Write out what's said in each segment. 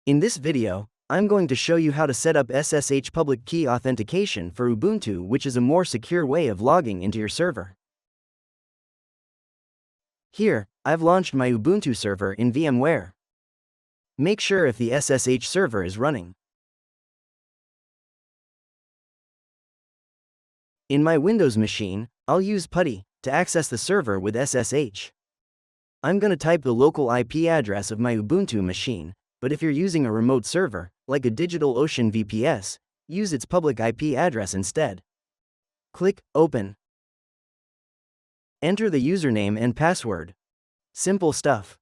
In this video, I'm going to show you how to set up SSH public key authentication for Ubuntu, which is a more secure way of logging into your server. Here, I've launched my Ubuntu server in VMware. Make sure if the SSH server is running. In my Windows machine, I'll use PuTTY to access the server with SSH. I'm going to type the local IP address of my Ubuntu machine, but if you're using a remote server, like a DigitalOcean VPS, use its public IP address instead. Click Open. Enter the username and password. Simple stuff.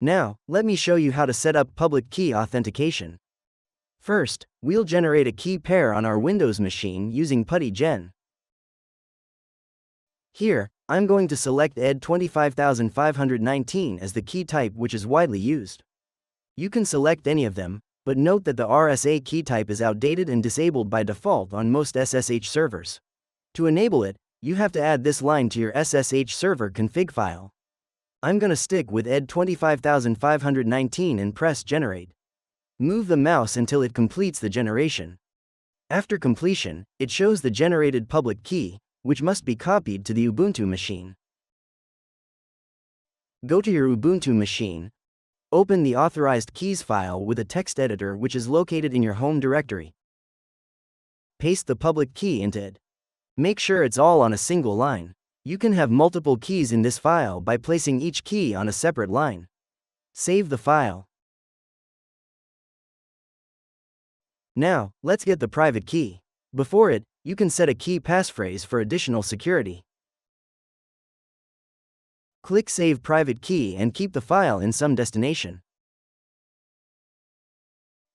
Now, let me show you how to set up public key authentication. First, we'll generate a key pair on our Windows machine using PuTTYgen. Here, I'm going to select ED 25519 as the key type, which is widely used. You can select any of them, but note that the RSA key type is outdated and disabled by default on most SSH servers. To enable it, you have to add this line to your SSH server config file. I'm going to stick with ED 25519 and press Generate. Move the mouse until it completes the generation. After completion, it shows the generated public key, which must be copied to the Ubuntu machine. Go to your Ubuntu machine. Open the authorized keys file with a text editor, which is located in your home directory. Paste the public key into it. Make sure it's all on a single line. You can have multiple keys in this file by placing each key on a separate line. Save the file. Now, let's get the private key. Before it, you can set a key passphrase for additional security. Click Save Private Key and keep the file in some destination.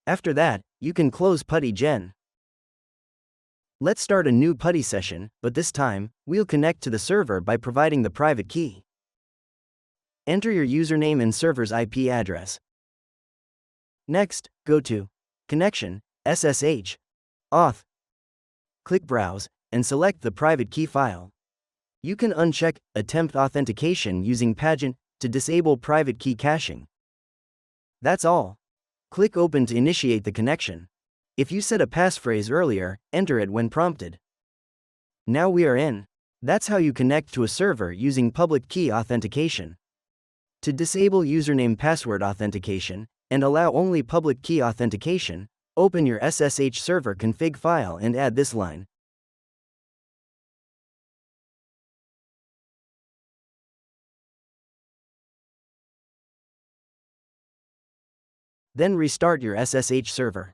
After that, you can close PuTTYgen. Let's start a new PuTTY session, but this time, we'll connect to the server by providing the private key. Enter your username and server's IP address. Next, go to Connection, SSH, Auth. Click Browse, and select the private key file. You can uncheck Attempt Authentication using PuTTYgen to disable private key caching. That's all. Click Open to initiate the connection. If you set a passphrase earlier, enter it when prompted. Now we are in. That's how you connect to a server using public key authentication. To disable username password authentication and allow only public key authentication, open your SSH server config file and add this line. Then restart your SSH server.